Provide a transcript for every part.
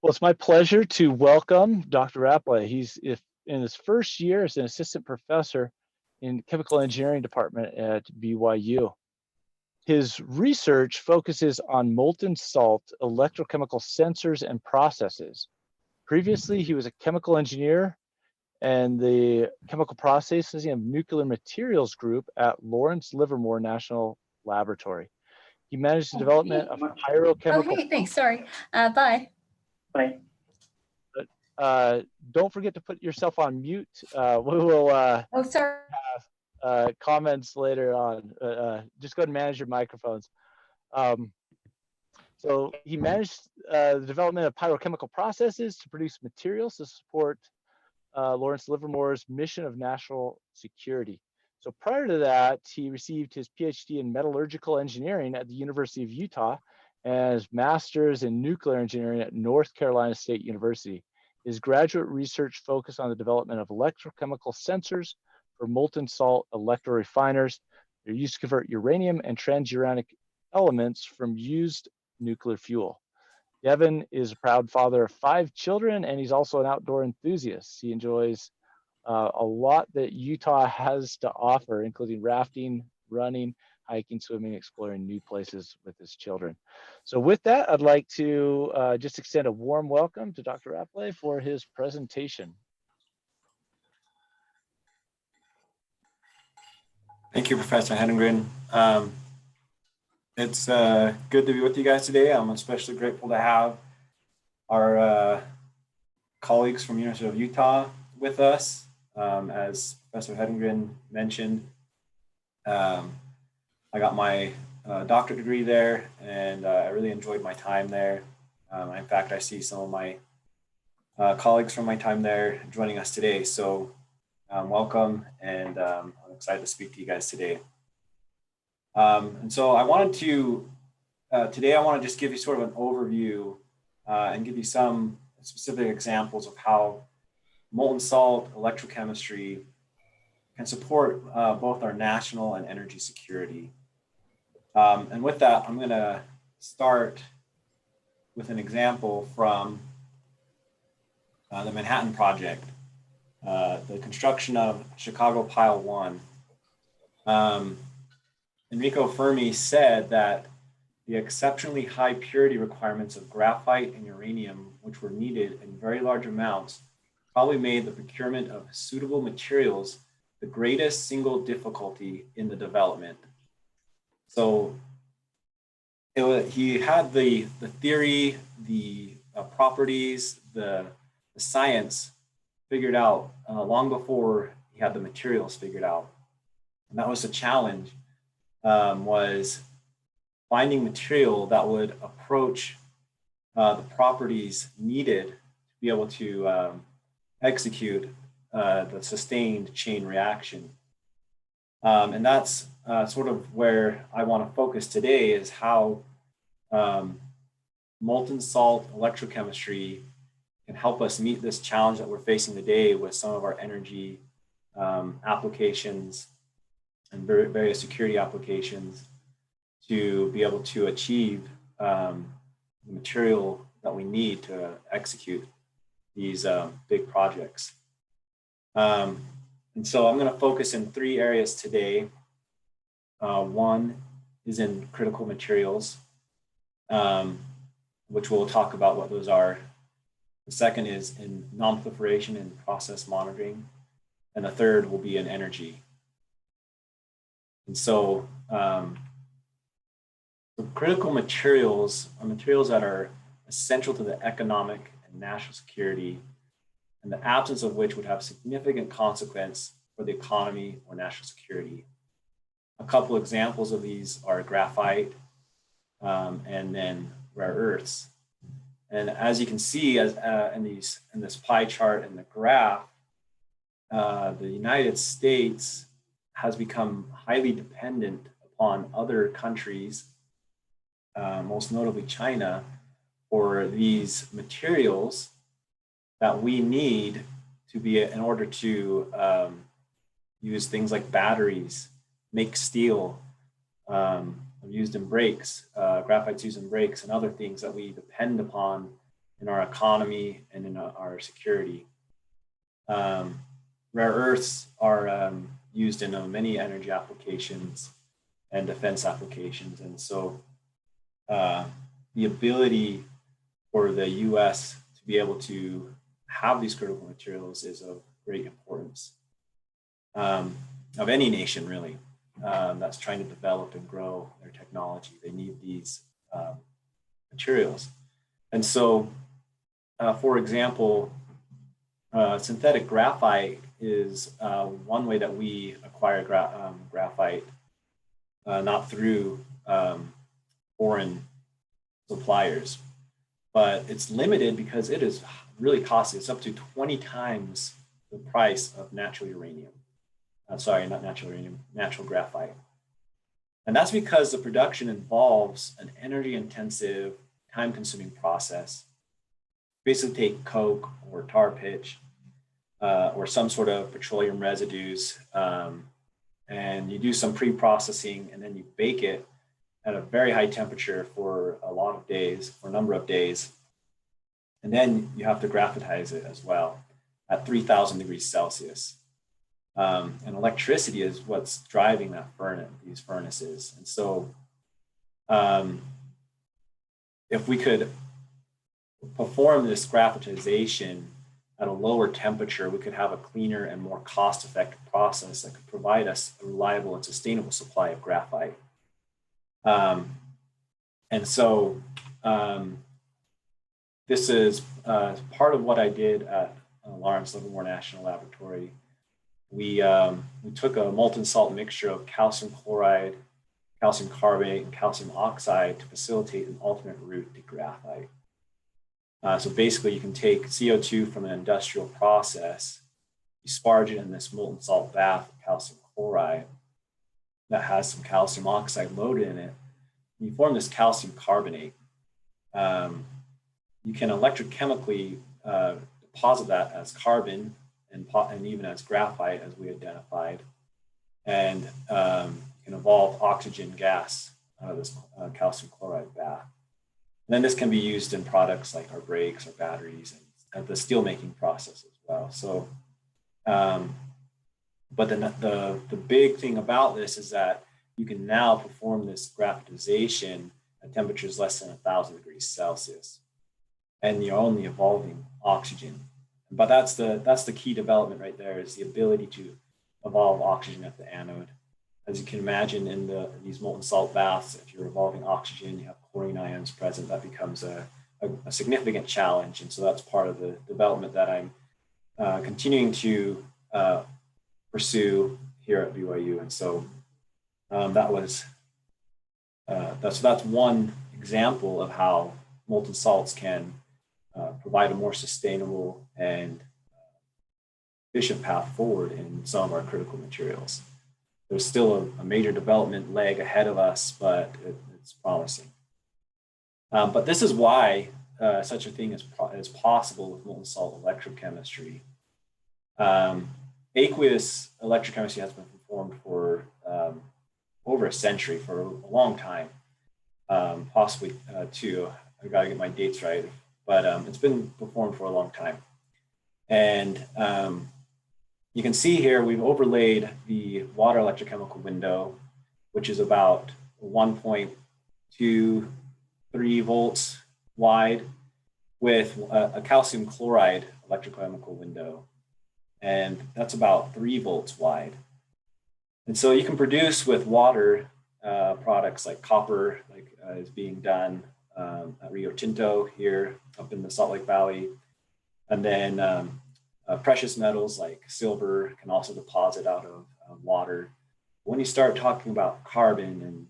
Well, it's my pleasure to welcome Dr. Rappleye. He's in his first year as an assistant professor in chemical engineering department at BYU. His research focuses on molten salt electrochemical sensors and processes. Previously, he was a chemical engineer and the chemical processing of nuclear materials group at Lawrence Livermore National Laboratory. He managed the development of pyrochemical. Oh, hey, thanks. Sorry. Bye. Bye. Don't forget to put yourself on mute. We will Oh, sorry. have comments later on. Just go ahead and manage your microphones. So he managed the development of pyrochemical processes to produce materials to support Lawrence Livermore's mission of national security. So prior to that, he received his PhD in metallurgical engineering at the University of Utah and his master's in nuclear engineering at North Carolina State University. His graduate research focused on the development of electrochemical sensors for molten salt electrorefiners. They're used to convert uranium and transuranic elements from used nuclear fuel. Devin is a proud father of 5 children, and he's also an outdoor enthusiast. He enjoys a lot that Utah has to offer, including rafting, running, hiking, swimming, exploring new places with his children. So with that, I'd like to just extend a warm welcome to Dr. Rappleye for his presentation. Thank you, Professor Hedengren. It's good to be with you guys today. I'm especially grateful to have our colleagues from University of Utah with us. As Professor Hedengren mentioned, I got my doctorate degree there, and I really enjoyed my time there. In fact, I see some of my colleagues from my time there joining us today. So welcome, and I'm excited to speak to you guys today. And so I wanted to, today I want to just give you sort of an overview and give you some specific examples of how molten salt electrochemistry can support both our national and energy security. And with that, I'm going to start with an example from the Manhattan Project, the construction of Chicago Pile 1. Enrico Fermi said that the exceptionally high purity requirements of graphite and uranium, which were needed in very large amounts, probably made the procurement of suitable materials the greatest single difficulty in the development. So he had the theory, the properties, the science figured out long before he had the materials figured out. And that was the challenge, was finding material that would approach the properties needed to be able to execute the sustained chain reaction. And that's sort of where I want to focus today, is how molten salt electrochemistry can help us meet this challenge that we're facing today with some of our energy applications and various security applications, to be able to achieve the material that we need to execute these big projects. And so I'm going to focus in 3 areas today. One is in critical materials, which we'll talk about what those are. The second is in non-proliferation and process monitoring. And the third will be in energy. And so the critical materials are materials that are essential to the economic and national security, and the absence of which would have significant consequence for the economy or national security. A couple examples of these are graphite and then rare earths. And as you can see, as in this pie chart and the graph, the United States has become highly dependent upon other countries, most notably China, for these materials that we need to be in order to use things like batteries, make steel, used in brakes, graphite's used in brakes, and other things that we depend upon in our economy and in our security. Rare earths are used in many energy applications and defense applications. And so the ability for the US to be able to have these critical materials is of great importance of any nation, really, that's trying to develop and grow their technology. They need these materials. And so, for example, synthetic graphite is one way that we acquire graphite, not through foreign suppliers, but it's limited because it is really costly. It's up to 20 times the price of natural uranium. Sorry, not natural uranium, natural graphite. And that's because the production involves an energy-intensive, time-consuming process. Basically take coke or tar pitch or some sort of petroleum residues, and you do some pre-processing, and then you bake it at a very high temperature for a number of days. And then you have to graphitize it as well at 3,000 degrees Celsius. And electricity is what's driving that these furnaces. And so if we could perform this graphitization at a lower temperature, we could have a cleaner and more cost-effective process that could provide us a reliable and sustainable supply of graphite. And so this is part of what I did at Lawrence Livermore National Laboratory. We took a molten salt mixture of calcium chloride, calcium carbonate, and calcium oxide to facilitate an alternate route to graphite. So basically, you can take CO2 from an industrial process, you sparge it in this molten salt bath of calcium chloride that has some calcium oxide loaded in it. You form this calcium carbonate. You can electrochemically deposit that as carbon and even as graphite, as we identified, and you can evolve oxygen gas out of this calcium chloride bath. And then this can be used in products like our brakes or batteries and the steel making process as well. So, but then the big thing about this is that you can now perform this graphitization at temperatures less than 1,000 degrees Celsius, and you're only evolving oxygen. But that's the key development right there, is the ability to evolve oxygen at the anode. As you can imagine, in these molten salt baths, if you're evolving oxygen, you have chlorine ions present, that becomes a significant challenge. And so that's part of the development that I'm continuing to pursue here at BYU. And so that's one example of how molten salts can provide a more sustainable and efficient path forward in some of our critical materials. There's still a major development leg ahead of us, but it's promising. But this is why such a thing is possible with molten salt electrochemistry. Aqueous electrochemistry has been performed for over a century, for a long time, possibly two. I gotta get my dates right, but it's been performed for a long time. And you can see here, we've overlaid the water electrochemical window, which is about 1.23 volts wide, with a calcium chloride electrochemical window. And that's about 3 volts wide. And so you can produce with water products like copper, like is being done at Rio Tinto here up in the Salt Lake Valley. And then precious metals like silver can also deposit out of water. When you start talking about carbon and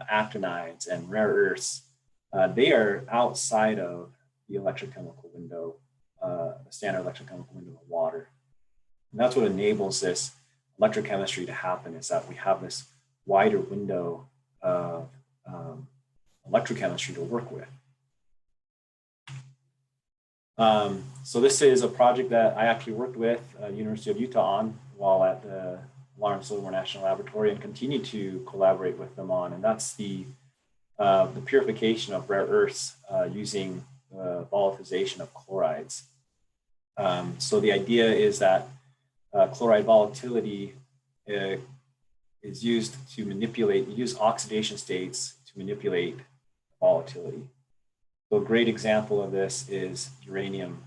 actinides and rare earths, they are outside of the electrochemical window, the standard electrochemical window of water. And that's what enables this electrochemistry to happen, is that we have this wider window of electrochemistry to work with. So this is a project that I actually worked with University of Utah on while at the Lawrence Livermore National Laboratory, and continue to collaborate with them on. And that's the purification of rare earths using volatilization of chlorides. So the idea is that chloride volatility is used to use oxidation states to manipulate volatility. So a great example of this is uranium.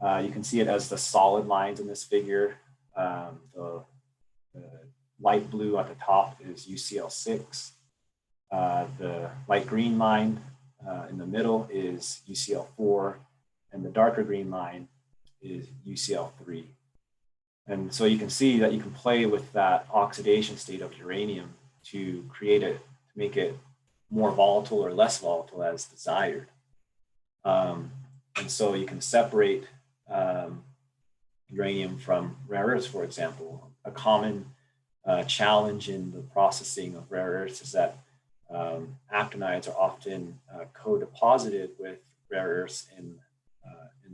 You can see it as the solid lines in this figure. The light blue at the top is UCl6. The light green line in the middle is UCl4, and the darker green line is UCl3. And so you can see that you can play with that oxidation state of uranium to create it, to make it more volatile or less volatile as desired. And so you can separate uranium from rare earths, for example. A common challenge in the processing of rare earths is that actinides are often co-deposited with rare earths in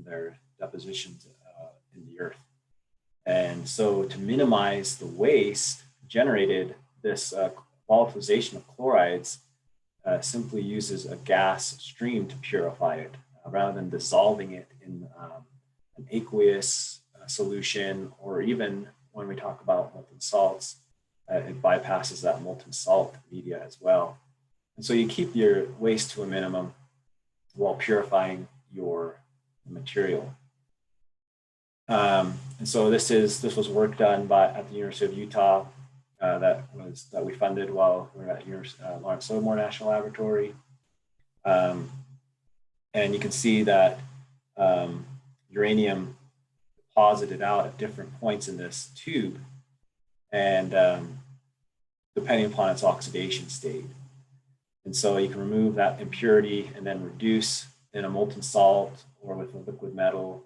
their depositions in the earth. And so to minimize the waste generated, this volatilization of chlorides simply uses a gas stream to purify it rather than dissolving it in an aqueous solution, or even when we talk about molten salts, it bypasses that molten salt media as well. And so you keep your waste to a minimum while purifying your material. And so this was work done at the University of Utah that we funded while we were at Lawrence Livermore National Laboratory. And you can see that uranium deposited out at different points in this tube, and depending upon its oxidation state. And so you can remove that impurity and then reduce in a molten salt or with a liquid metal,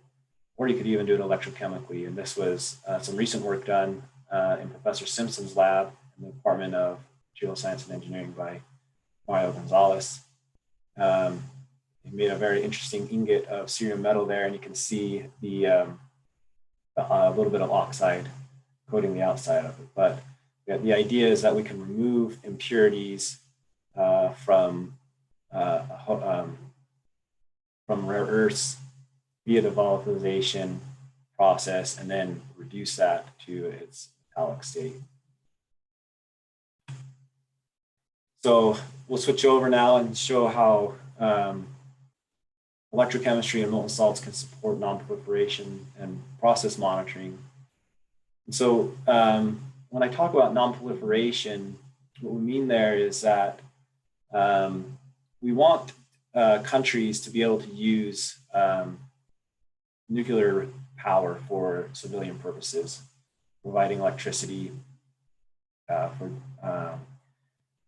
or you could even do it electrochemically. And this was some recent work done in Professor Simpson's lab in the Department of Material Science and Engineering by Mario Gonzalez. He made a very interesting ingot of cerium metal there, and you can see a little bit of oxide coating the outside of it. But the idea is that we can remove impurities from rare earths via the volatilization process, and then reduce that to its metallic state. So we'll switch over now and show how electrochemistry and molten salts can support non-proliferation and process monitoring. And so when I talk about non-proliferation, what we mean there is that we want countries to be able to use nuclear power for civilian purposes, providing electricity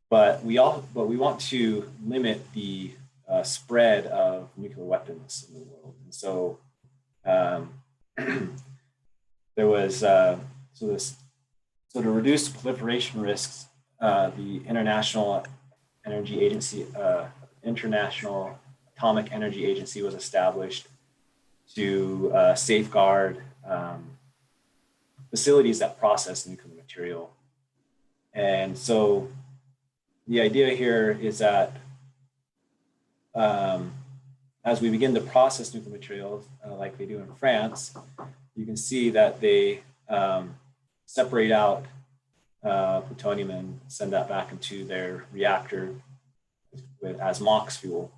but we want to limit the spread of nuclear weapons in the world. And so there was so to reduce proliferation risks, the International Atomic Energy Agency was established to safeguard facilities that process nuclear material. And so the idea here is that as we begin to process nuclear materials, like they do in France, you can see that they separate out plutonium and send that back into their reactor as MOX fuel.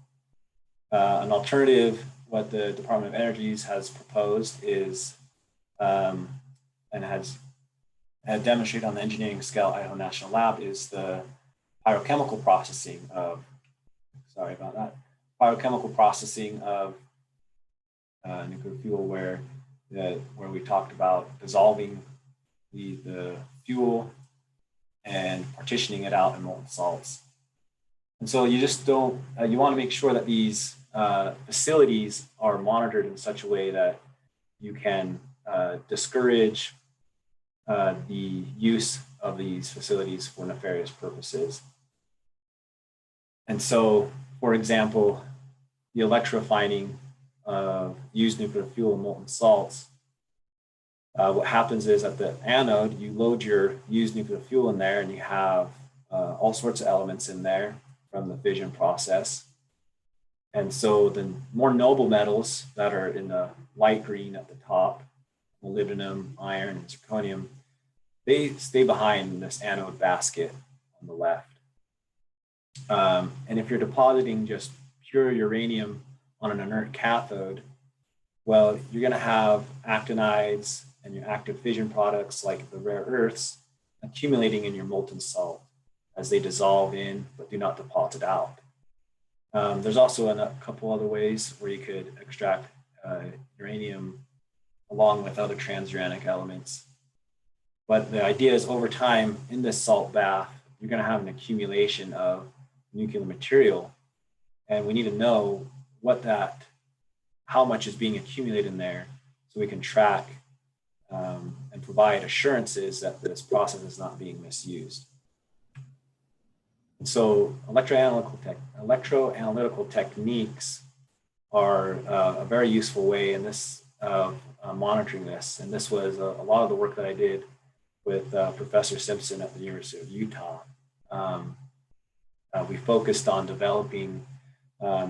An alternative, what the Department of Energy has proposed is, and had demonstrated on the engineering scale at Idaho National Lab, is the pyrochemical processing of, pyrochemical processing of nuclear fuel, where we talked about dissolving the fuel and partitioning it out in molten salts. And so you just don't, you want to make sure that these facilities are monitored in such a way that you can discourage the use of these facilities for nefarious purposes. And so, for example, the electrorefining of used nuclear fuel and molten salts, what happens is at the anode, you load your used nuclear fuel in there, and you have all sorts of elements in there from the fission process. And so the more noble metals that are in the light green at the top, molybdenum, iron, and zirconium, they stay behind this anode basket on the left. And if you're depositing just pure uranium on an inert cathode, well, you're going to have actinides and your active fission products like the rare earths accumulating in your molten salt as they dissolve in but do not deposit out. There's also a couple other ways where you could extract uranium along with other transuranic elements. But the idea is over time in this salt bath, you're going to have an accumulation of nuclear material. And we need to know how much is being accumulated in there so we can track and provide assurances that this process is not being misused. And so electroanalytical techniques are a very useful way in this monitoring this. And this was a lot of the work that I did with Professor Simpson at the University of Utah. We focused on developing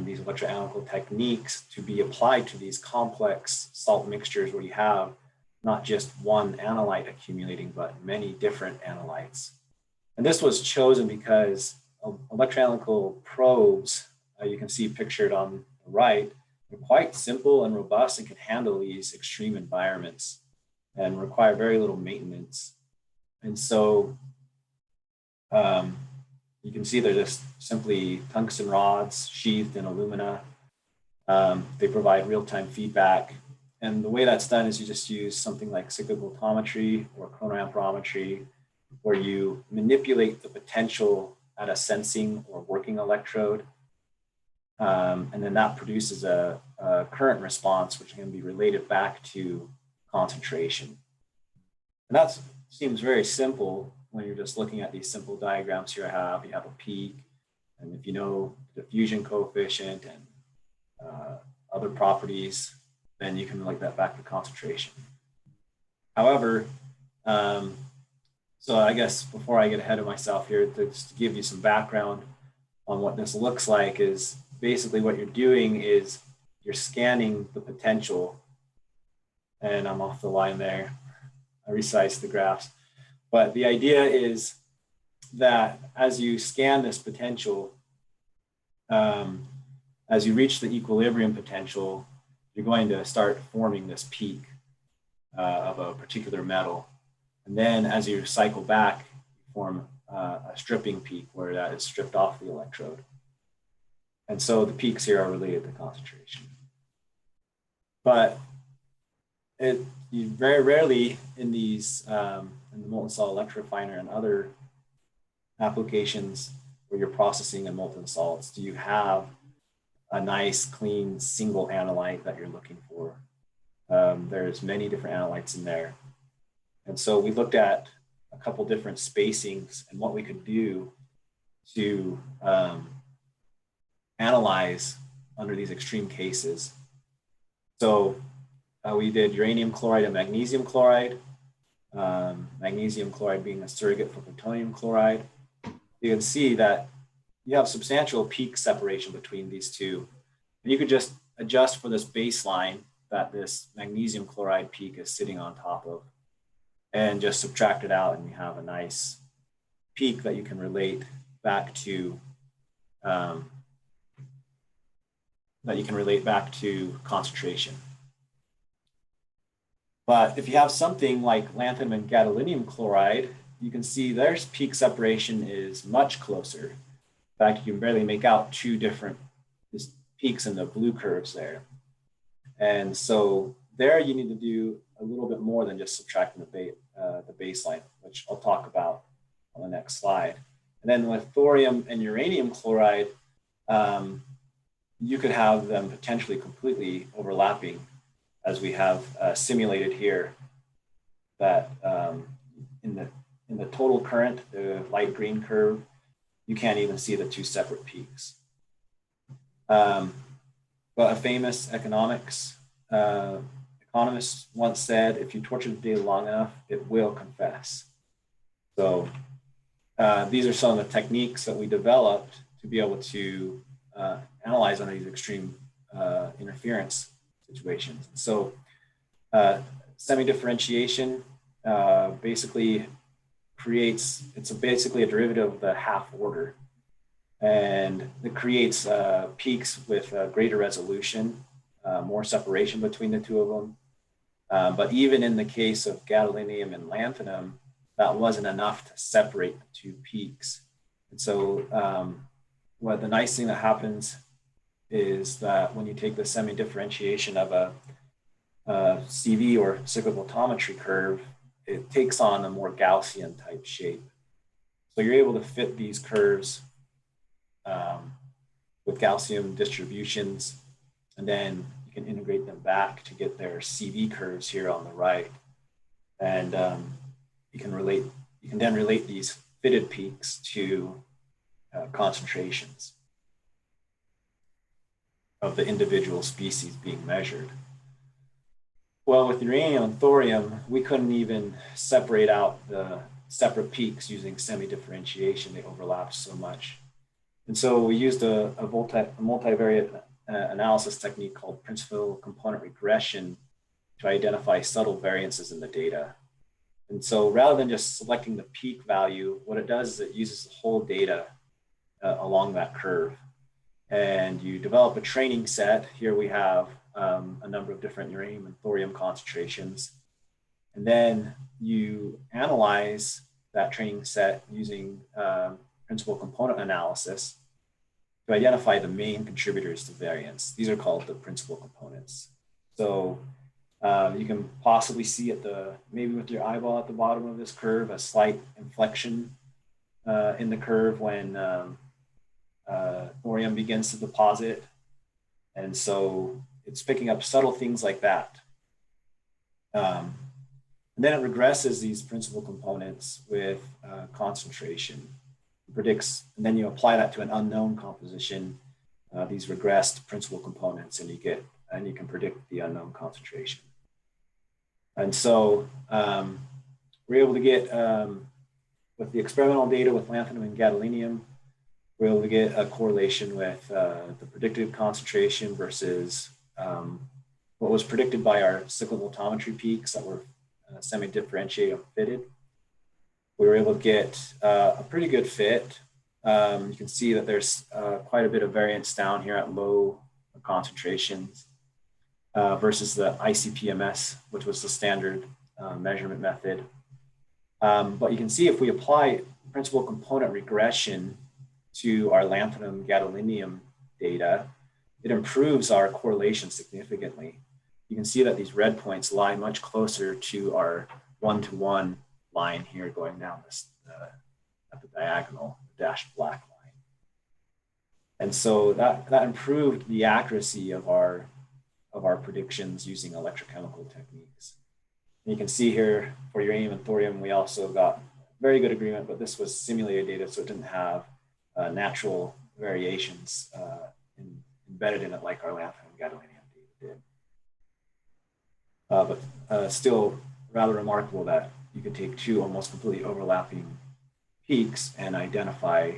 these electroanalytical techniques to be applied to these complex salt mixtures where you have not just one analyte accumulating, but many different analytes. And this was chosen because electroanalytical probes, you can see pictured on the right, are quite simple and robust and can handle these extreme environments and require very little maintenance. And so you can see they're just simply tungsten rods sheathed in alumina. They provide real-time feedback. And the way that's done is you just use something like cyclical voltammetry or chronoamperometry, where you manipulate the potential at a sensing or working electrode. And then that produces a current response, which can be related back to concentration. And that seems very simple when you're just looking at these simple diagrams here. You have a peak, and if you know the diffusion coefficient and other properties, then you can relate that back to concentration. However, so I guess before I get ahead of myself here, just to give you some background on what this looks like, is basically what you're doing is you're scanning the potential, and I'm off the line there. I resized the graphs. But the idea is that as you scan this potential, as you reach the equilibrium potential, you're going to start forming this peak of a particular metal. And then as you cycle back, you form a stripping peak where that is stripped off the electrode. And so the peaks here are related to concentration. But you very rarely in these, in the molten salt electrorefiner and other applications where you're processing in molten salts, do you have a nice, clean, single analyte that you're looking for. There's many different analytes in there. And so we looked at a couple different spacings and what we could do to analyze under these extreme cases. So we did uranium chloride and magnesium chloride, magnesium chloride being a surrogate for plutonium chloride. You can see that you have substantial peak separation between these two. And you could just adjust for this baseline that this magnesium chloride peak is sitting on top of, and just subtract it out, and you have a nice peak that you can relate back to concentration. But if you have something like lanthanum and gadolinium chloride, you can see their peak separation is much closer. In fact, you can barely make out two different peaks in the blue curves there. And so there you need to do a little bit more than just subtracting the baseline, which I'll talk about on the next slide. And then with thorium and uranium chloride, you could have them potentially completely overlapping, as we have simulated here, that in the total current, the light green curve, you can't even see the two separate peaks. But a famous economist once said, if you torture the data long enough, it will confess. So these are some of the techniques that we developed to be able to analyze under these extreme interference situations. So semidifferentiation basically creates, it's basically a derivative of the half order. And it creates peaks with greater resolution, more separation between the two of them. But even in the case of gadolinium and lanthanum, that wasn't enough to separate the two peaks. And so what the nice thing that happens is that when you take the semidifferentiation of a CV or cyclical photometry curve, it takes on a more Gaussian type shape. So you're able to fit these curves with Gaussian distributions, and then you can integrate them back to get their CV curves here on the right. And you can then relate these fitted peaks to concentrations of the individual species being measured. Well, with uranium and thorium, we couldn't even separate out the separate peaks using semidifferentiation. They overlapped so much. And so we used a multivariate analysis technique called principal component regression to identify subtle variances in the data. And so rather than just selecting the peak value, what it does is it uses the whole data along that curve. And you develop a training set. Here we have a number of different uranium and thorium concentrations. And then you analyze that training set using principal component analysis to identify the main contributors to variance. These are called the principal components. So you can possibly see at maybe with your eyeball at the bottom of this curve, a slight inflection in the curve when thorium begins to deposit. And so it's picking up subtle things like that. And then it regresses these principal components with concentration. It predicts, and then you apply that to an unknown composition, these regressed principal components, and you can predict the unknown concentration. And so we're able to get, with the experimental data with lanthanum and gadolinium, we're able to get a correlation with the predicted concentration versus what was predicted by our cyclical photometry peaks that were semi-differentiated and fitted. We were able to get a pretty good fit. You can see that there's quite a bit of variance down here at low concentrations versus the ICP-MS, which was the standard measurement method. But you can see if we apply principal component regression to our lanthanum gadolinium data, it improves our correlation significantly. You can see that these red points lie much closer to our one-to-one line here going down this at the diagonal dashed black line. And so that improved the accuracy of our predictions using electrochemical techniques. And you can see here for uranium and thorium, we also got very good agreement, but this was simulated data, so it didn't have natural variations embedded in it like our lanthanum gadolinium data did. But still rather remarkable that you could take two almost completely overlapping peaks and identify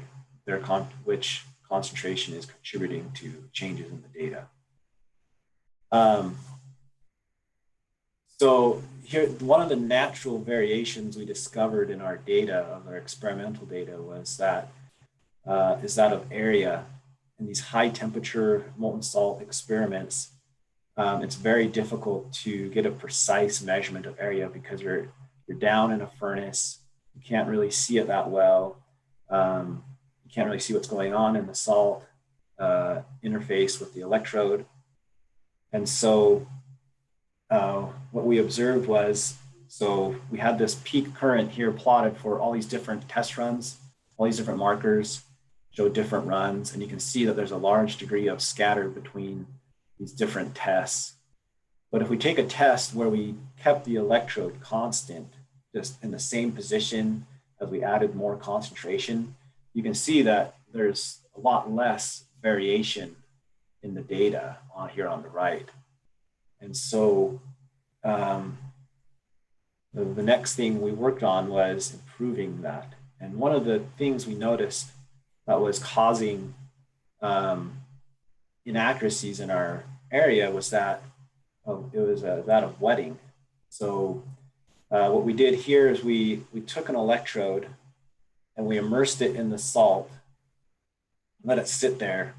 which concentration is contributing to changes in the data. So here, one of the natural variations we discovered in our data, of our experimental data, was that is that of area. In these high temperature molten salt experiments, it's very difficult to get a precise measurement of area because you're down in a furnace. You can't really see it that well. You can't really see what's going on in the salt interface with the electrode. And so what we observed was, so we had this peak current here plotted for all these different test runs, all these different markers show different runs, and you can see that there's a large degree of scatter between these different tests. But if we take a test where we kept the electrode constant, just in the same position as we added more concentration, you can see that there's a lot less variation in the data here on the right. And so the next thing we worked on was improving that. And one of the things we noticed that was causing inaccuracies in our area was that it was that of wetting. So what we did here is we took an electrode and we immersed it in the salt, let it sit there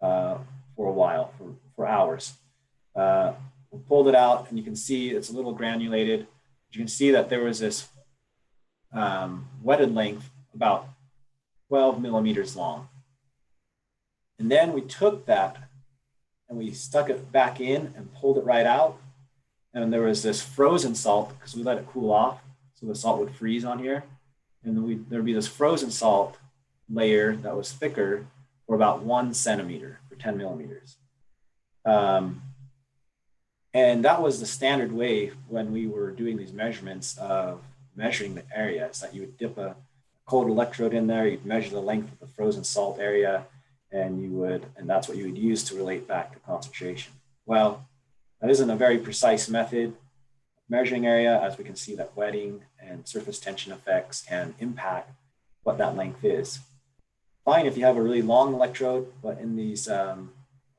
for a while, for hours. We pulled it out and you can see it's a little granulated. You can see that there was this wetted length about 12 millimeters long. And then we took that and we stuck it back in and pulled it right out. And there was this frozen salt because we let it cool off. So the salt would freeze on here. And then there'd be this frozen salt layer that was thicker for about 1 centimeter for 10 millimeters. And that was the standard way when we were doing these measurements of measuring the area. Is that you would dip a cold electrode in there, you'd measure the length of the frozen salt area, and that's what you would use to relate back to concentration. Well, that isn't a very precise method of measuring area, as we can see that wetting and surface tension effects can impact what that length is. Fine if you have a really long electrode, but in these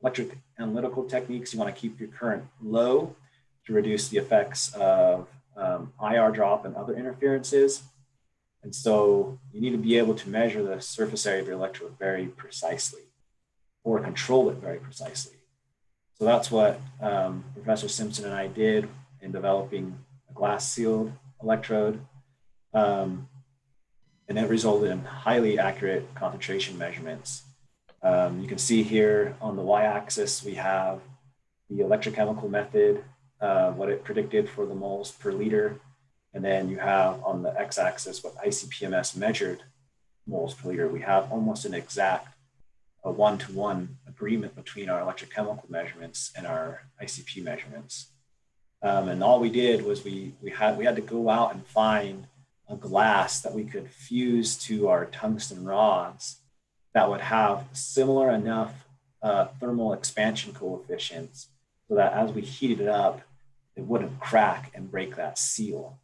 electric analytical techniques, you want to keep your current low to reduce the effects of IR drop and other interferences. And so you need to be able to measure the surface area of your electrode very precisely or control it very precisely. So that's what Professor Simpson and I did in developing a glass sealed electrode. And it resulted in highly accurate concentration measurements. You can see here on the y-axis, we have the electrochemical method, what it predicted for the moles per liter. And then you have on the x-axis what ICP-MS measured moles per liter. We have almost an exact one-to-one agreement between our electrochemical measurements and our ICP measurements. And all we did was we had to go out and find a glass that we could fuse to our tungsten rods that would have similar enough thermal expansion coefficients so that as we heated it up, it wouldn't crack and break that seal.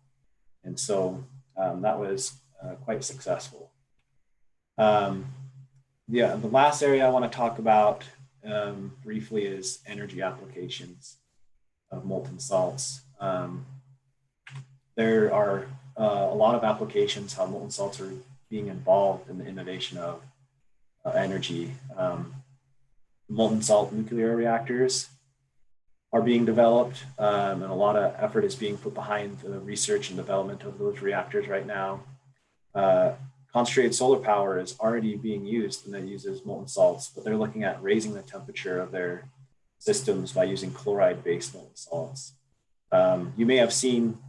And so that was quite successful. Yeah, the last area I want to talk about briefly is energy applications of molten salts. There are a lot of applications how molten salts are being involved in the innovation of energy. Molten salt nuclear reactors are being developed, and a lot of effort is being put behind the research and development of those reactors right now. Concentrated solar power is already being used, and that uses molten salts, but they're looking at raising the temperature of their systems by using chloride-based molten salts. You may have seen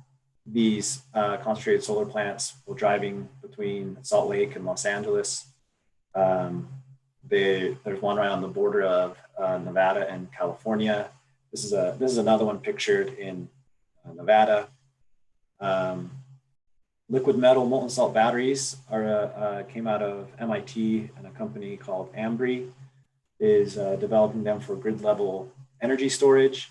these concentrated solar plants while driving between Salt Lake and Los Angeles. There's one right on the border of Nevada and California. This is another one pictured in Nevada. Liquid metal molten salt batteries came out of MIT, and a company called Ambri is developing them for grid level energy storage.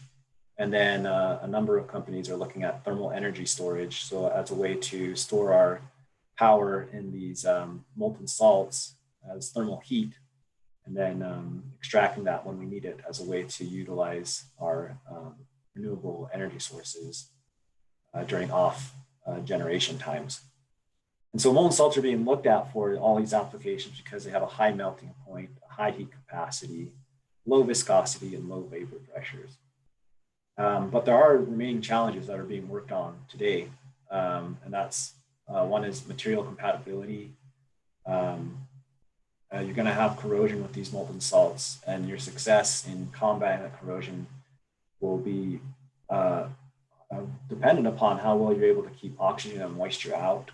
And then a number of companies are looking at thermal energy storage. So as a way to store our power in these molten salts as thermal heat, and then extracting that when we need it as a way to utilize our renewable energy sources during off generation times. And so molten salts are being looked at for all these applications because they have a high melting point, a high heat capacity, low viscosity, and low vapor pressures. But there are remaining challenges that are being worked on today. And that's one is material compatibility. You're going to have corrosion with these molten salts, and your success in combating that corrosion will be dependent upon how well you're able to keep oxygen and moisture out.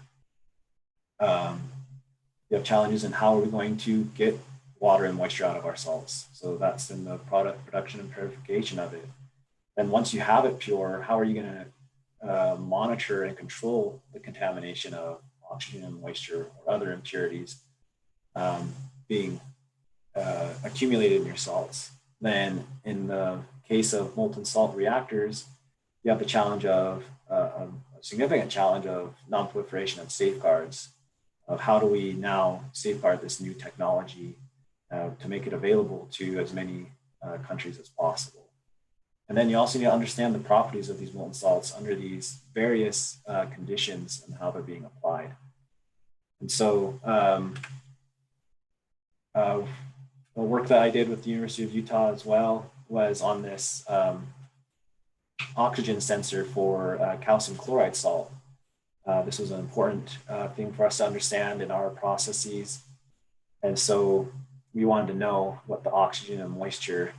You have challenges in how are we going to get water and moisture out of our salts. So that's in the product production and purification of it. And once you have it pure, how are you going to monitor and control the contamination of oxygen and moisture or other impurities being accumulated in your salts? Then in the case of molten salt reactors, you have the challenge of a significant challenge of non-proliferation and safeguards of how do we now safeguard this new technology to make it available to as many countries as possible. And then you also need to understand the properties of these molten salts under these various conditions and how they're being applied. And so the work that I did with the University of Utah as well was on this oxygen sensor for calcium chloride salt. This was an important thing for us to understand in our processes. And so we wanted to know what the oxygen and moisture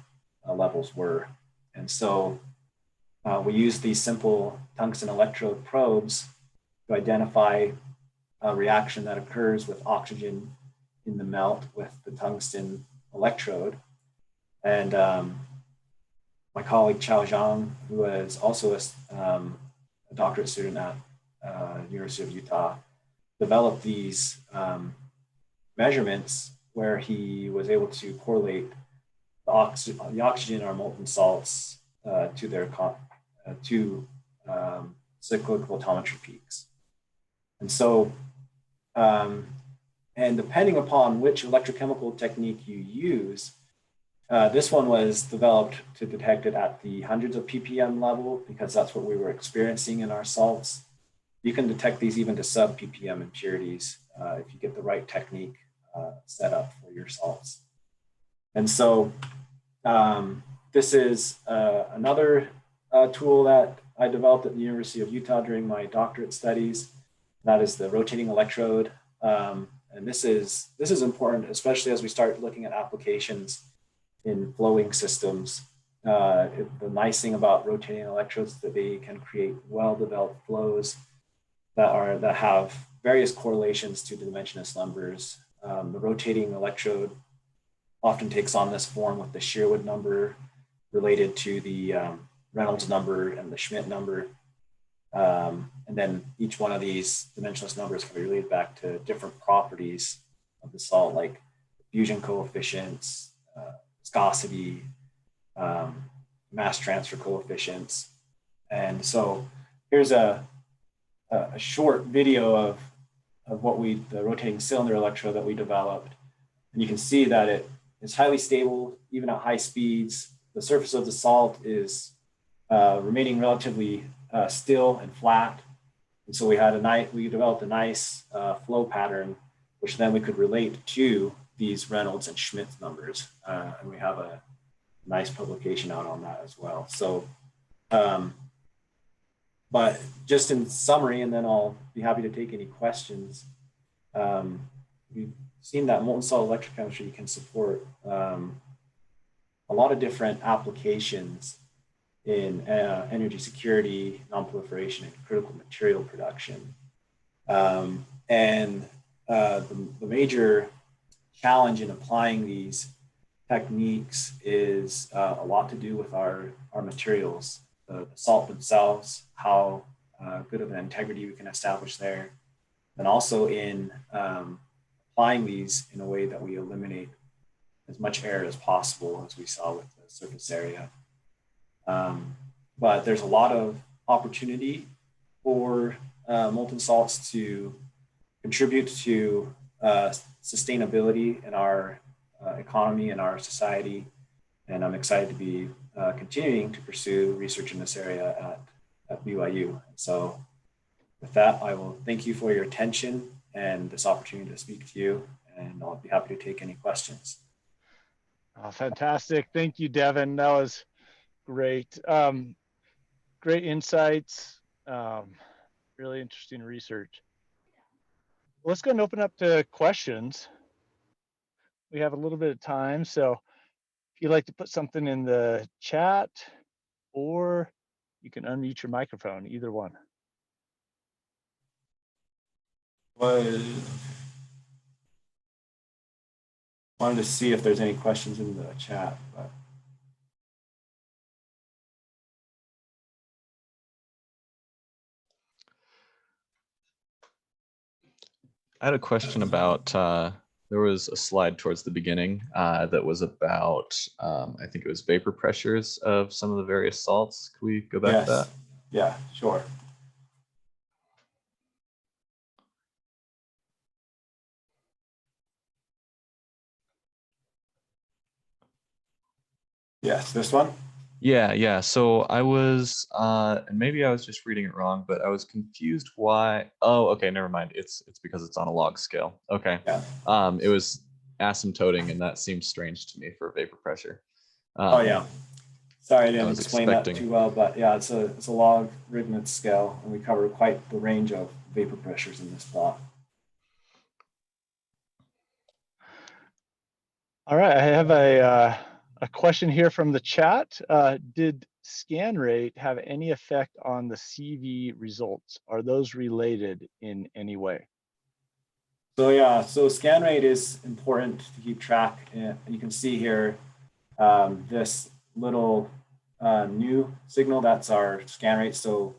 levels were. And so we used these simple tungsten electrode probes to identify a reaction that occurs with oxygen in the melt with the tungsten electrode. And my colleague Chao Zhang, who was also a doctorate student at University of Utah, developed these measurements where he was able to correlate the oxygen in our molten salts to their cyclic voltammetry peaks. And so, and depending upon which electrochemical technique you use, this one was developed to detect it at the hundreds of ppm level because that's what we were experiencing in our salts. You can detect these even to sub ppm impurities if you get the right technique set up for your salts. And so this is another tool that I developed at the University of Utah during my doctorate studies. That is the rotating electrode. And this is important, especially as we start looking at applications in flowing systems. The nice thing about rotating electrodes is that they can create well-developed flows that have various correlations to dimensionless numbers. The rotating electrode often takes on this form with the Sherwood number related to the Reynolds number and the Schmidt number. And then each one of these dimensionless numbers can be related back to different properties of the salt, like fusion coefficients, viscosity, mass transfer coefficients. And so here's a short video of the rotating cylinder electrode that we developed. And you can see that it is highly stable, even at high speeds. The surface of the salt is remaining relatively still and flat. And so we developed a nice flow pattern, which then we could relate to these Reynolds and Schmidt numbers. And we have a nice publication out on that as well. So, but just in summary, and then I'll be happy to take any questions. We've seen that molten salt electrochemistry can support a lot of different applications in energy security, non-proliferation, and critical material production. And the major challenge in applying these techniques is a lot to do with our materials, the salt themselves, how good of an integrity we can establish there, and also in applying these in a way that we eliminate as much air as possible, as we saw with the surface area. But there's a lot of opportunity for molten salts to contribute to sustainability in our economy and our society. And I'm excited to be continuing to pursue research in this area at BYU. So with that, I will thank you for your attention and this opportunity to speak to you, and I'll be happy to take any questions. Oh, fantastic. Thank you, Devin. That was great. Great insights. Really interesting research. Let's go and open up to questions. We have a little bit of time, so if you'd like to put something in the chat, or you can unmute your microphone, either one. Wanted to see if there's any questions in the chat, but. I had a question about, there was a slide towards the beginning that was about, I think it was vapor pressures of some of the various salts. Can we go back to that? Yeah, sure. Yes, this one. Yeah. So I was, and maybe I was just reading it wrong, but I was confused why. Oh, okay, never mind. It's because it's on a log scale. Okay. Yeah. It was asymptoting, and that seems strange to me for vapor pressure. Oh yeah. Sorry, I didn't was explain that expecting- too well, but yeah, it's a logarithmic scale, and we cover quite the range of vapor pressures in this plot. All right, I have a question here from the chat. Did scan rate have any effect on the CV results? Are those related in any way? So yeah, so scan rate is important to keep track. And you can see here this little new signal, that's our scan rate. So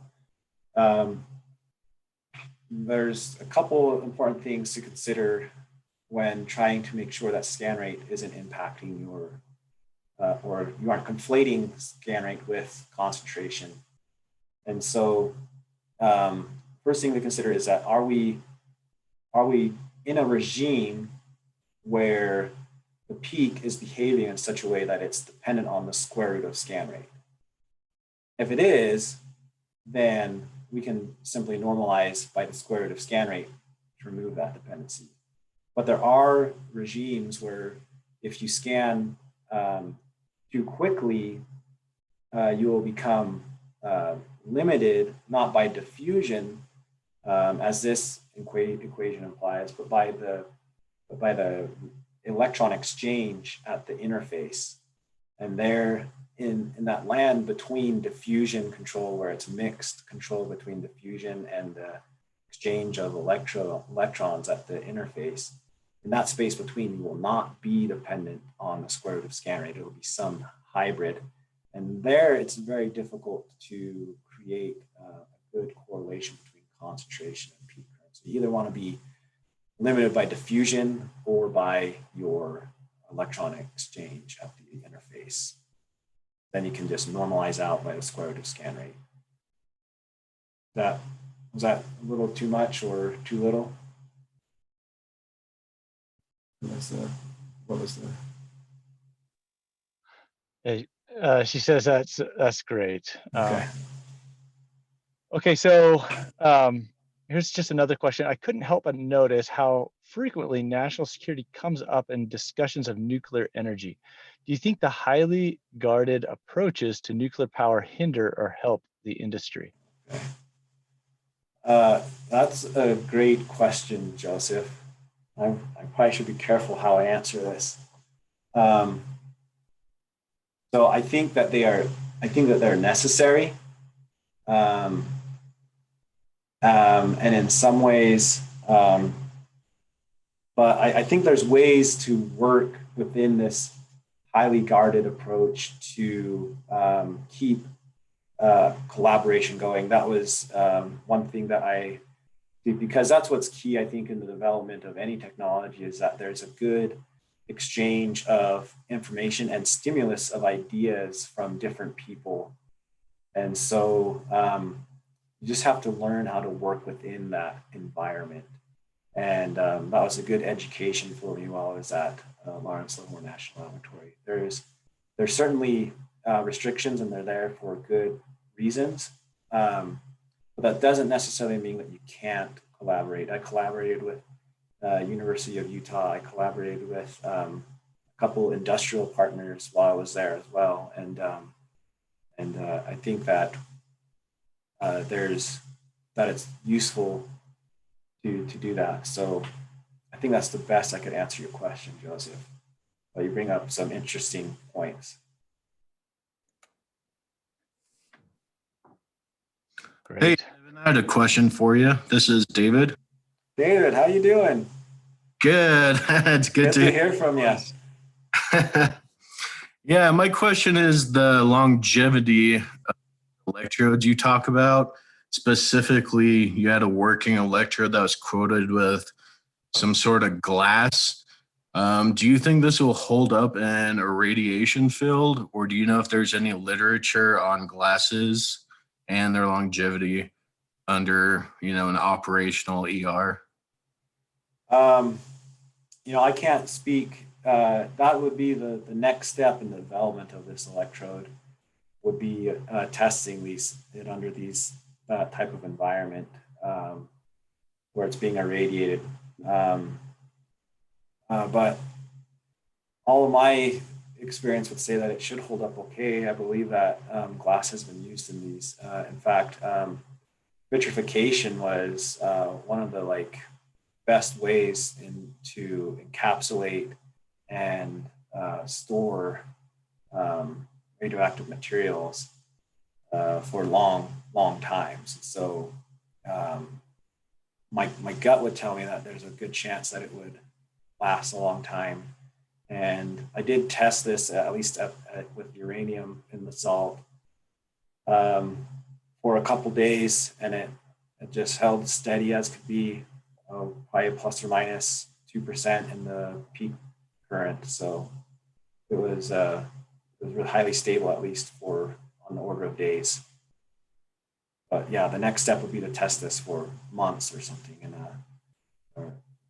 there's a couple important things to consider when trying to make sure that scan rate isn't impacting your, or you aren't conflating scan rate with concentration. And so first thing to consider is that are we in a regime where the peak is behaving in such a way that it's dependent on the square root of scan rate? If it is, then we can simply normalize by the square root of scan rate to remove that dependency. But there are regimes where if you scan too quickly, you will become limited, not by diffusion, as this equation implies, but by the electron exchange at the interface. And there in that land between diffusion control, where it's mixed control between diffusion and the exchange of electrons at the interface, in that space between, you will not be dependent on the square root of scan rate. It will be some hybrid. And there it's very difficult to create a good correlation between concentration and peak current. So you either want to be limited by diffusion or by your electron exchange at the interface. Then you can just normalize out by the square root of scan rate. Was that a little too much or too little? What was the? She says that's great. Okay. Okay, so here's just another question. I couldn't help but notice how frequently national security comes up in discussions of nuclear energy. Do you think the highly guarded approaches to nuclear power hinder or help the industry? That's a great question, Joseph. I probably should be careful how I answer this. So I think that they're necessary. And in some ways, but I think there's ways to work within this highly guarded approach to keep collaboration going. That was one thing that I did, because that's what's key, I think, in the development of any technology, is that there's a good exchange of information and stimulus of ideas from different people. And so you just have to learn how to work within that environment. And that was a good education for me while I was at Lawrence Livermore National Laboratory. There's certainly restrictions, and they're there for good reasons. But that doesn't necessarily mean that you can't collaborate. I collaborated with University of Utah. I collaborated with a couple industrial partners while I was there as well. And I think that it's useful to do that. So I think that's the best I could answer your question, Joseph. But you bring up some interesting points. Great. Hey, Devin, I had a question for you. This is David. David, how you doing? Good. It's good to hear from you. Yeah, my question is the longevity of electrodes you talk about. Specifically, you had a working electrode that was coated with some sort of glass. Do you think this will hold up in a radiation field, or do you know if there's any literature on glasses and their longevity under, an operational ER? I can't speak that would be the next step in the development of this electrode, would be testing it under these type of environment where it's being irradiated. But all of my experience would say that it should hold up okay. I believe that glass has been used in these. In fact, vitrification was one of the best ways to encapsulate and store radioactive materials for long times. So my gut would tell me that there's a good chance that it would last a long time. And I did test this at least with uranium in the salt for a couple days, and it just held steady as could be, probably plus or minus 2% in the peak current. So it was really highly stable, at least on the order of days. But yeah, the next step would be to test this for months or something in a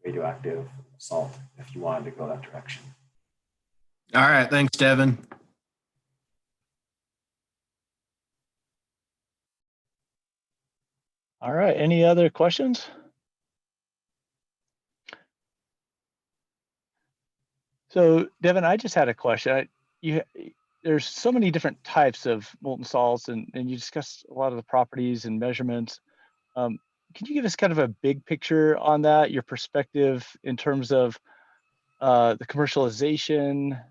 radioactive salt if you wanted to go that direction. All right. Thanks, Devin. All right. Any other questions? So, Devin, I just had a question. There's so many different types of molten salts, and you discussed a lot of the properties and measurements. Can you give us kind of a big picture on that, your perspective in terms of the commercialization,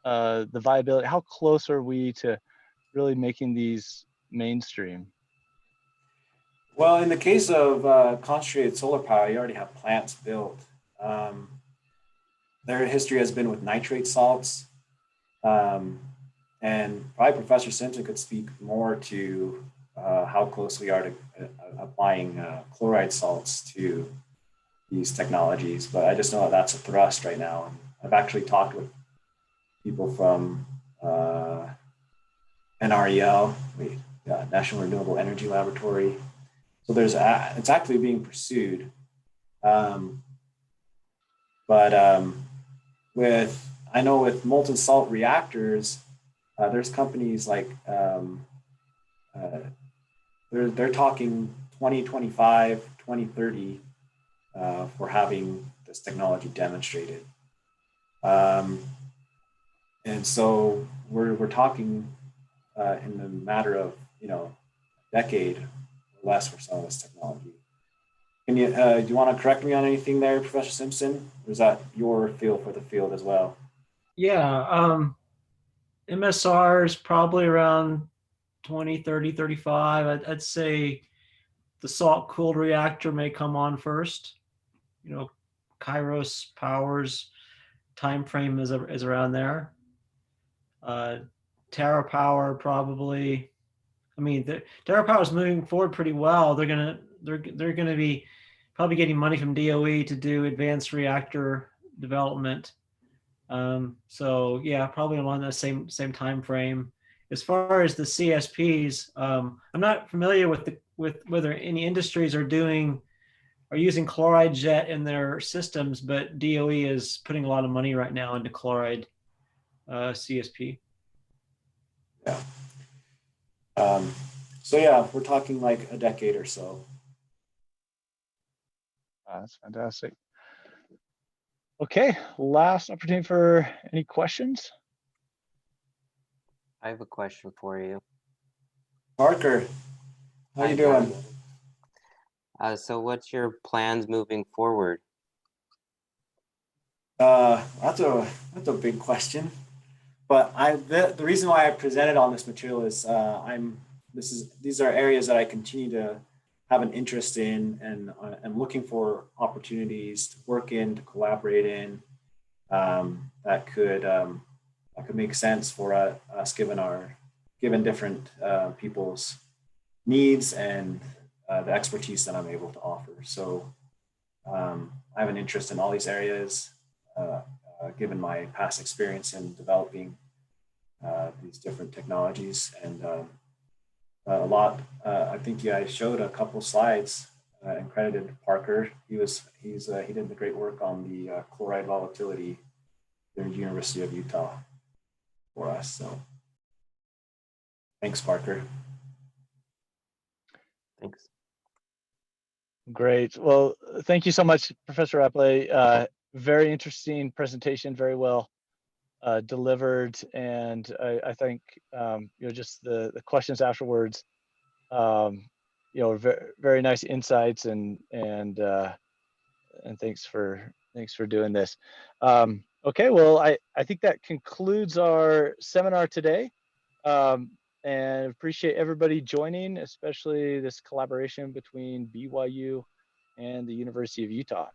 the viability? How close are we to really making these mainstream? Well, in the case of concentrated solar power, you already have plants built. Their history has been with nitrate salts. And probably Professor Simpson could speak more to how close we are to applying chloride salts to these technologies. But I just know that that's a thrust right now. And I've actually talked with people from NREL, National Renewable Energy Laboratory. So it's actually being pursued. I know with molten salt reactors, there's companies like they're talking 2025, 2030 for having this technology demonstrated. And so we're talking in the matter of a decade or less for some of this technology. Can you do you want to correct me on anything there, Professor Simpson? Or is that your feel for the field as well? Yeah, MSR is probably around 2030, 35. I'd say the salt cooled reactor may come on first. Kairos Power's time frame is around there. TerraPower probably. I mean, TerraPower is moving forward pretty well. They're gonna be probably getting money from DOE to do advanced reactor development. So yeah, probably along that same time frame. As far as the CSPs, I'm not familiar with whether any industries are using chloride jet in their systems, but DOE is putting a lot of money right now into chloride CSP. Yeah. So yeah, we're talking like a decade or so. That's fantastic. Okay, last opportunity for any questions. I have a question for you. Parker, how you doing? So what's your plans moving forward? That's a big question. But the reason why I presented on this material is these are areas that I continue to have an interest in, and I'm looking for opportunities to work in, to collaborate in, that could make sense for us given different people's needs and the expertise that I'm able to offer. So I have an interest in all these areas, given my past experience in developing these different technologies, and I think I showed a couple slides and credited Parker. He did the great work on the chloride volatility the University of Utah for us. So thanks, Parker. Thanks. Great. Well, thank you so much, Professor Rappleye. Very interesting presentation, very well delivered, and I think just the questions afterwards, very, very nice insights, and thanks for doing this. Okay, well, I think that concludes our seminar today. And appreciate everybody joining, especially this collaboration between BYU and the University of Utah.